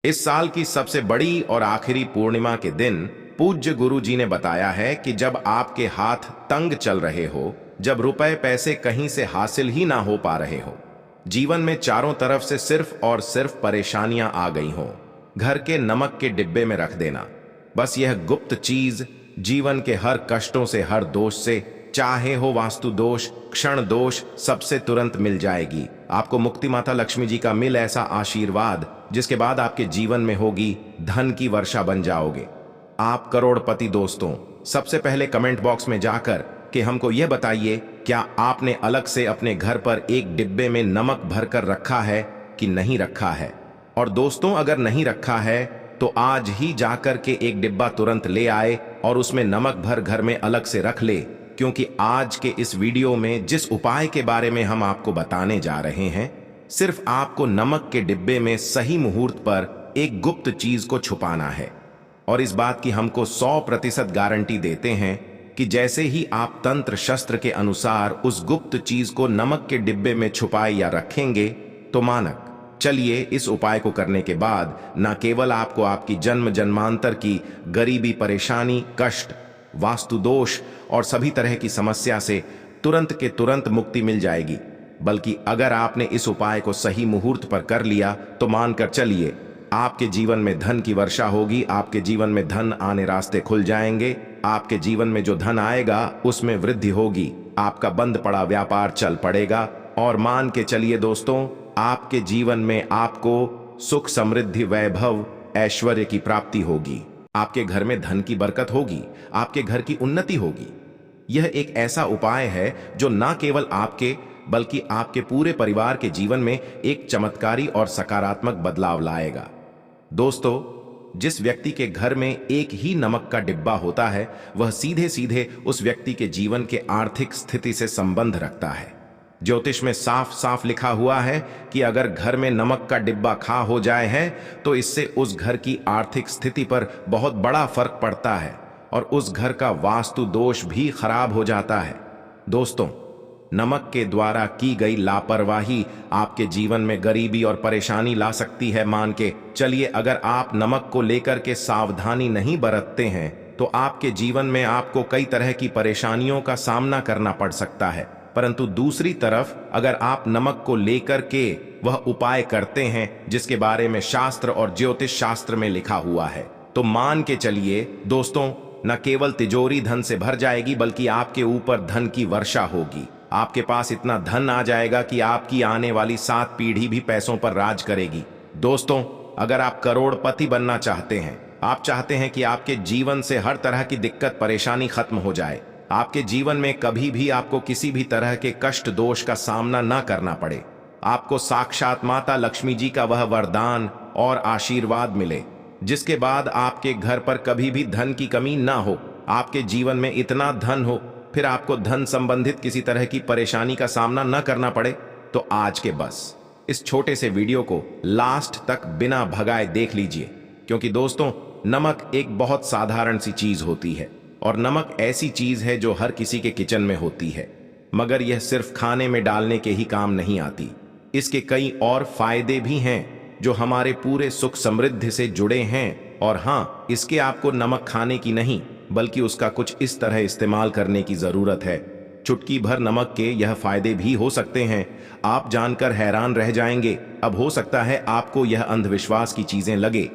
इस साल की सबसे बड़ी और आखिरी पूर्णिमा के दिन पूज्य गुरु जी ने बताया है कि जब आपके हाथ तंग चल रहे हो, जब रुपए पैसे कहीं से हासिल ही ना हो पा रहे हो, जीवन में चारों तरफ से सिर्फ और सिर्फ परेशानियां आ गई हो, घर के नमक के डिब्बे में रख देना। बस यह गुप्त चीज जीवन के हर कष्टों से, हर दोष से, चाहे हो वास्तु दोष, क्षण दोष, सबसे तुरंत मिल जाएगी। आपको मुक्ति माता लक्ष्मी जी का मिल ऐसा आशीर्वाद जिसके बाद आपके जीवन में होगी धन की वर्षा, बन जाओगे आप करोड़पति। दोस्तों, सबसे पहले कमेंट बॉक्स में जाकर कि हमको यह बताइए, क्या आपने अलग से अपने घर पर एक डिब्बे में नमक भरकर रखा है कि नहीं रखा है? और दोस्तों, अगर नहीं रखा है तो आज ही जाकर के एक डिब्बा तुरंत ले आए और उसमें नमक भर घर में अलग से रख ले, क्योंकि आज के इस वीडियो में जिस उपाय के बारे में हम आपको बताने जा रहे हैं, सिर्फ आपको नमक के डिब्बे में सही मुहूर्त पर एक गुप्त चीज को छुपाना है। और इस बात की हमको 100% गारंटी देते हैं कि जैसे ही आप तंत्र शस्त्र के अनुसार उस गुप्त चीज को नमक के डिब्बे में छुपाए या रखेंगे तो मानक चलिए, इस उपाय को करने के बाद न केवल आपको आपकी जन्म जन्मांतर की गरीबी, परेशानी, कष्ट, वास्तु दोष और सभी तरह की समस्या से तुरंत के तुरंत मुक्ति मिल जाएगी, बल्कि अगर आपने इस उपाय को सही मुहूर्त पर कर लिया तो मानकर चलिए, आपके जीवन में धन की वर्षा होगी। आपके जीवन में धन आने रास्ते खुल जाएंगे। आपके जीवन में जो धन आएगा उसमें वृद्धि होगी। आपका बंद पड़ा व्यापार चल पड़ेगा। और मान के चलिए दोस्तों, आपके जीवन में आपको सुख, समृद्धि, वैभव, ऐश्वर्य की प्राप्ति होगी। आपके घर में धन की बरकत होगी। आपके घर की उन्नति होगी। यह एक ऐसा उपाय है जो न केवल आपके बल्कि आपके पूरे परिवार के जीवन में एक चमत्कारी और सकारात्मक बदलाव लाएगा। दोस्तों, जिस व्यक्ति के घर में एक ही नमक का डिब्बा होता है, वह सीधे सीधे उस व्यक्ति के जीवन के आर्थिक स्थिति से संबंध रखता है। ज्योतिष में साफ साफ लिखा हुआ है कि अगर घर में नमक का डिब्बा खा हो जाए है तो इससे उस घर की आर्थिक स्थिति पर बहुत बड़ा फर्क पड़ता है और उस घर का वास्तु दोष भी खराब हो जाता है। दोस्तों, नमक के द्वारा की गई लापरवाही आपके जीवन में गरीबी और परेशानी ला सकती है। मान के चलिए, अगर आप नमक को लेकर के सावधानी नहीं बरतते हैं तो आपके जीवन में आपको कई तरह की परेशानियों का सामना करना पड़ सकता है। परंतु दूसरी तरफ, अगर आप नमक को लेकर के वह उपाय करते हैं जिसके बारे में शास्त्र और ज्योतिष शास्त्र में लिखा हुआ है, तो मान के चलिए दोस्तों, न केवल तिजोरी धन से भर जाएगी बल्कि आपके ऊपर धन की वर्षा होगी। आपके पास इतना धन आ जाएगा कि आपकी आने वाली 7 पीढ़ी भी पैसों पर राज करेगी। दोस्तों, अगर आप करोड़पति बनना चाहते हैं, आप चाहते हैं कि आपके जीवन से हर तरह की दिक्कत, परेशानी खत्म हो जाए, आपके जीवन में कभी भी आपको किसी भी तरह के कष्ट, दोष का सामना न करना पड़े, आपको साक्षात माता लक्ष्मी जी का वह वरदान और आशीर्वाद मिले जिसके बाद आपके घर पर कभी भी धन की कमी ना हो, आपके जीवन में इतना धन हो, फिर आपको धन संबंधित किसी तरह की परेशानी का सामना न करना पड़े, तो आज के बस इस छोटे से वीडियो को लास्ट तक बिना भगाए देख लीजिए। क्योंकि दोस्तों, नमक एक बहुत साधारण सी चीज होती है और नमक ऐसी चीज है जो हर किसी के किचन में होती है, मगर यह सिर्फ खाने में डालने के ही काम नहीं आती। इसके कई और फायदे भी हैं जो हमारे पूरे सुख समृद्धि से जुड़े हैं। और हाँ, इसके आपको नमक खाने की नहीं बल्कि उसका कुछ इस तरह इस्तेमाल करने की जरूरत है। चुटकी भर नमक के यह फायदे भी हो सकते हैं, आप जानकर हैरान रह जाएंगे। अब हो सकता है आपको यह अंधविश्वास की चीजें लगे,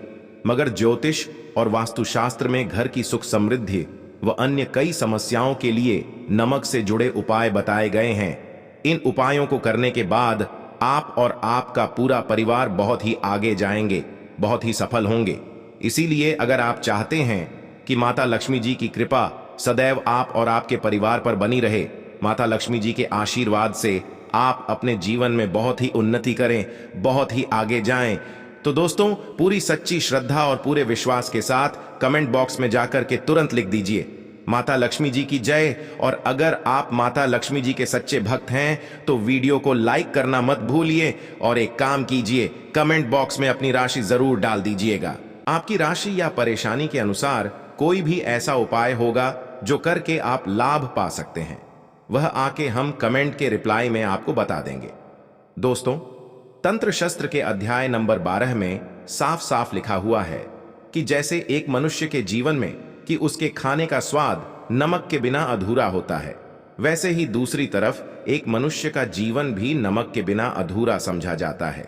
मगर ज्योतिष और वास्तुशास्त्र में घर की सुख समृद्धि व अन्य कई समस्याओं के लिए नमक से जुड़े उपाय बताए गए हैं। इन उपायों को करने के बाद आप और आपका पूरा परिवार बहुत ही आगे जाएंगे, बहुत ही सफल होंगे। इसीलिए अगर आप चाहते हैं कि माता लक्ष्मी जी की कृपा सदैव आप और आपके परिवार पर बनी रहे, माता लक्ष्मी जी के आशीर्वाद से आप अपने जीवन में बहुत ही उन्नति करें, बहुत ही आगे जाएं, तो दोस्तों, पूरी सच्ची श्रद्धा और पूरे विश्वास के साथ कमेंट बॉक्स में जाकर के तुरंत लिख दीजिए, माता लक्ष्मी जी की जय। और अगर आप माता लक्ष्मी जी के सच्चे भक्त हैं तो वीडियो को लाइक करना मत भूलिए और एक काम कीजिए, कमेंट बॉक्स में अपनी राशि जरूर डाल दीजिएगा। आपकी राशि या परेशानी के अनुसार कोई भी ऐसा उपाय होगा जो करके आप लाभ पा सकते हैं, वह आके हम कमेंट के रिप्लाई में आपको बता देंगे। दोस्तों, तंत्र शस्त्र के अध्याय नंबर 12 में साफ साफ लिखा हुआ है कि जैसे एक मनुष्य के जीवन में कि उसके खाने का स्वाद नमक के बिना अधूरा होता है, वैसे ही दूसरी तरफ एक मनुष्य का जीवन भी नमक के बिना अधूरा समझा जाता है।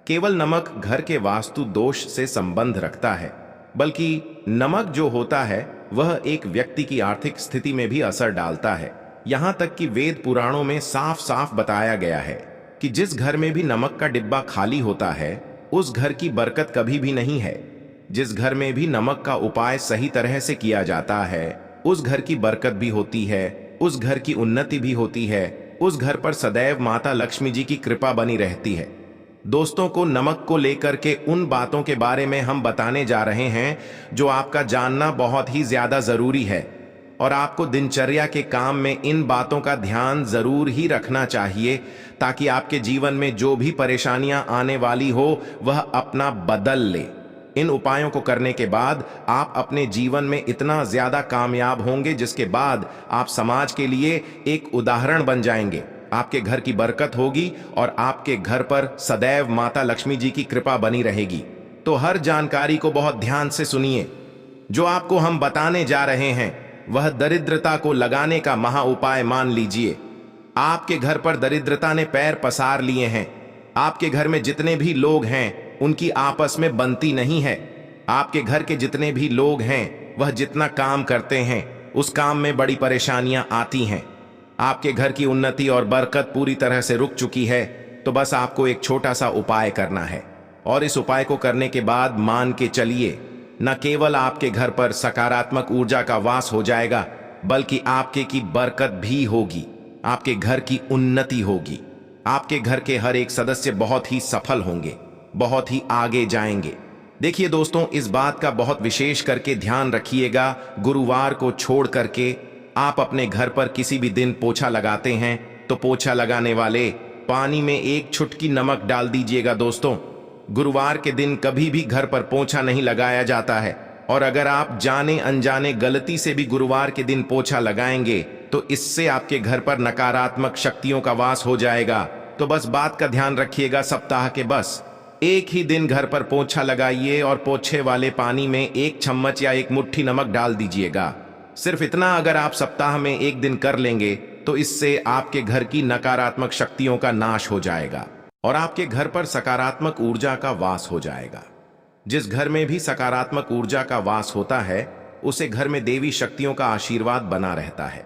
केवल नमक घर के वास्तु दोष से संबंध रखता है, बल्कि नमक जो होता है वह एक व्यक्ति की आर्थिक स्थिति में भी असर डालता है। यहाँ तक कि वेद पुराणों में साफ साफ बताया गया है कि जिस घर में भी नमक का डिब्बा खाली होता है उस घर की बरकत कभी भी नहीं है। जिस घर में भी नमक का उपाय सही तरह से किया जाता है उस घर की बरकत भी होती है, उस घर की उन्नति भी होती है, उस घर पर सदैव माता लक्ष्मी जी की कृपा बनी रहती है। दोस्तों को नमक को लेकर के उन बातों के बारे में हम बताने जा रहे हैं जो आपका जानना बहुत ही ज्यादा जरूरी है और आपको दिनचर्या के काम में इन बातों का ध्यान जरूर ही रखना चाहिए ताकि आपके जीवन में जो भी परेशानियां आने वाली हो वह अपना बदल ले। इन उपायों को करने के बाद आप अपने जीवन में इतना ज्यादा कामयाब होंगे जिसके बाद आप समाज के लिए एक उदाहरण बन जाएंगे। आपके घर की बरकत होगी और आपके घर पर सदैव माता लक्ष्मी जी की कृपा बनी रहेगी। तो हर जानकारी को बहुत ध्यान से सुनिए। जो आपको हम बताने जा रहे हैं वह दरिद्रता को लगाने का महा उपाय मान लीजिए। आपके घर पर दरिद्रता ने पैर पसार लिए हैं। आपके घर में जितने भी लोग हैं उनकी आपस में बनती नहीं है। आपके घर के जितने भी लोग हैं वह जितना काम करते हैं उस काम में बड़ी परेशानियां आती हैं। आपके घर की उन्नति और बरकत पूरी तरह से रुक चुकी है। तो बस आपको एक छोटा सा उपाय करना है और इस उपाय को करने के बाद मान के चलिए न केवल आपके घर पर सकारात्मक ऊर्जा का वास हो जाएगा बल्कि आपके की बरकत भी होगी, आपके घर की उन्नति होगी। आपके घर के हर एक सदस्य बहुत ही सफल होंगे, बहुत ही आगे जाएंगे। देखिए दोस्तों, इस बात का बहुत विशेष करके ध्यान रखिएगा। गुरुवार को छोड़ करके आप अपने घर पर किसी भी दिन पोछा लगाते हैं तो पोछा लगाने वाले पानी में एक चुटकी नमक डाल दीजिएगा। दोस्तों, गुरुवार के दिन कभी भी घर पर पोछा नहीं लगाया जाता है और अगर आप जाने अनजाने गलती से भी गुरुवार के दिन पोछा लगाएंगे तो इससे आपके घर पर नकारात्मक शक्तियों का वास हो जाएगा। तो बस बात का ध्यान रखिएगा, सप्ताह के बस एक ही दिन घर पर पोछा लगाइए और पोछे वाले पानी में एक चम्मच या एक मुट्ठी नमक डाल दीजिएगा। सिर्फ इतना अगर आप सप्ताह में एक दिन कर लेंगे तो इससे आपके घर की नकारात्मक शक्तियों का नाश हो जाएगा और आपके घर पर सकारात्मक ऊर्जा का वास हो जाएगा। जिस घर में भी सकारात्मक ऊर्जा का वास होता है उसे घर में देवी शक्तियों का आशीर्वाद बना रहता है।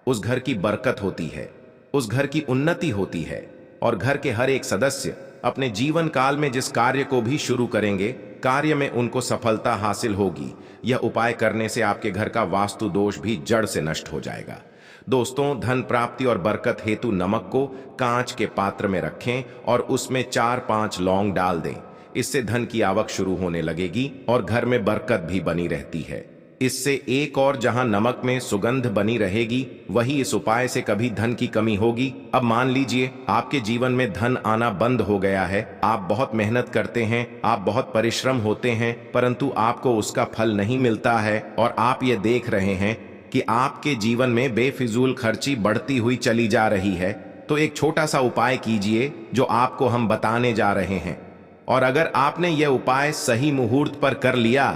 उस घर की बरकत होती है, उस घर की उन्नति होती है और घर के हर एक सदस्य अपने जीवन काल में जिस कार्य को भी शुरू करेंगे कार्य में उनको सफलता हासिल होगी। यह उपाय करने से आपके घर का वास्तु दोष भी जड़ से नष्ट हो जाएगा। दोस्तों, धन प्राप्ति और बरकत हेतु नमक को कांच के पात्र में रखें और उसमें 4-5 लौंग डाल दें। इससे धन की आवक शुरू होने लगेगी और घर में बरकत भी बनी रहती है। इससे एक और जहां नमक में सुगंध बनी रहेगी वही इस उपाय से कभी धन की कमी होगी। अब मान लीजिए आपके जीवन में धन आना बंद हो गया है। आप बहुत मेहनत करते हैं, आप बहुत परिश्रम होते हैं, परंतु आपको उसका फल नहीं मिलता है और आप ये देख रहे हैं कि आपके जीवन में बेफिजूल खर्ची बढ़ती हुई चली जा रही है। तो एक छोटा सा उपाय कीजिए जो आपको हम बताने जा रहे हैं और अगर आपने यह उपाय सही मुहूर्त पर कर लिया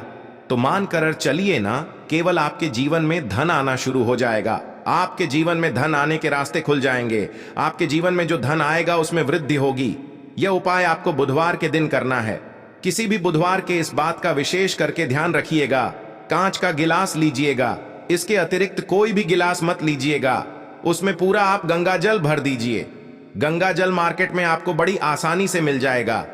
तो मान कर चलिए ना, केवल आपके जीवन में धन आना शुरू हो जाएगा। आपके जीवन में धन आने के रास्ते खुल जाएंगे। आपके जीवन में जो धन आएगा उसमें वृद्धि होगी। यह उपाय आपको बुधवार के दिन करना है। किसी भी बुधवार के इस बात का विशेष करके ध्यान रखिएगा। कांच का गिलास लीजिएगा, इसके अतिरिक्त कोई भी गिलास मत लीजिएगा। उसमें पूरा आप गंगा जल भर दीजिए। गंगा जल मार्केट में आपको बड़ी आसानी से मिल जाएगा।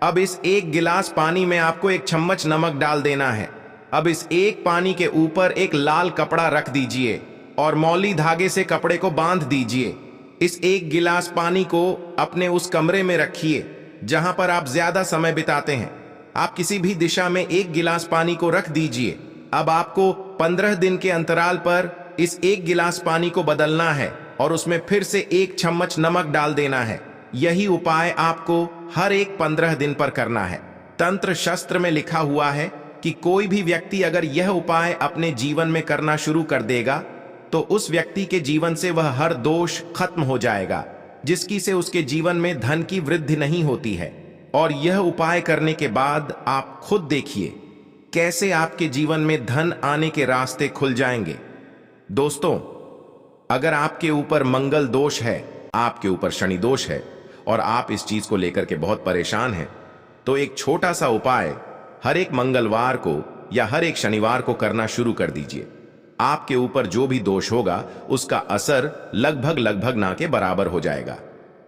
अब इस एक गिलास पानी में आपको एक चम्मच नमक डाल देना है। अब इस एक पानी के ऊपर एक लाल कपड़ा रख दीजिए और मौली धागे से कपड़े को बांध दीजिए। इस एक गिलास पानी को अपने उस कमरे में रखिए जहां पर आप ज्यादा समय बिताते हैं। आप किसी भी दिशा में एक गिलास पानी को रख दीजिए। अब आपको 15 दिन के अंतराल पर इस एक गिलास पानी को बदलना है और उसमें फिर से एक चम्मच नमक डाल देना है। यही उपाय आपको हर एक 15 दिन पर करना है। तंत्र शास्त्र में लिखा हुआ है कि कोई भी व्यक्ति अगर यह उपाय अपने जीवन में करना शुरू कर देगा तो उस व्यक्ति के जीवन से वह हर दोष खत्म हो जाएगा जिसकी से उसके जीवन में धन की वृद्धि नहीं होती है। और यह उपाय करने के बाद आप खुद देखिए कैसे आपके जीवन में धन आने के रास्ते खुल जाएंगे। दोस्तों, अगर आपके ऊपर मंगल दोष है, आपके ऊपर शनि दोष है और आप इस चीज को लेकर के बहुत परेशान हैं, तो एक छोटा सा उपाय हर एक मंगलवार को या हर एक शनिवार को करना शुरू कर दीजिए। आपके ऊपर जो भी दोष होगा उसका असर लगभग ना के बराबर हो जाएगा।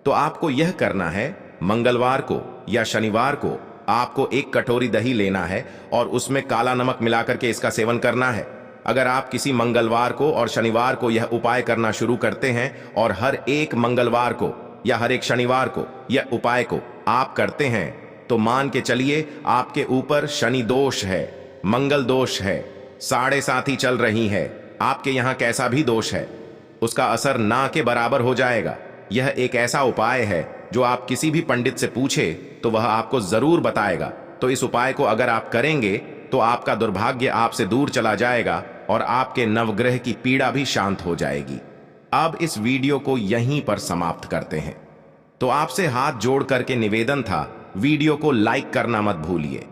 तो आपको यह करना है, मंगलवार को या शनिवार को आपको एक कटोरी दही लेना है और उसमें काला नमक मिलाकर के इसका सेवन करना है। अगर आप किसी मंगलवार को और शनिवार को यह उपाय करना शुरू करते हैं और हर एक मंगलवार को या हर एक शनिवार को यह उपाय को आप करते हैं, तो मान के चलिए आपके ऊपर शनि दोष है, मंगल दोष है, 7.5 चल रही है, आपके यहां कैसा भी दोष है, उसका असर ना के बराबर हो जाएगा। यह एक ऐसा उपाय है जो आप किसी भी पंडित से पूछे तो वह आपको जरूर बताएगा। तो इस उपाय को अगर आप करेंगे तो आपका दुर्भाग्य आपसे दूर चला जाएगा और आपके नवग्रह की पीड़ा भी शांत हो जाएगी। अब इस वीडियो को यहीं पर समाप्त करते हैं। तो आपसे हाथ जोड़ करके निवेदन था, वीडियो को लाइक करना मत भूलिए।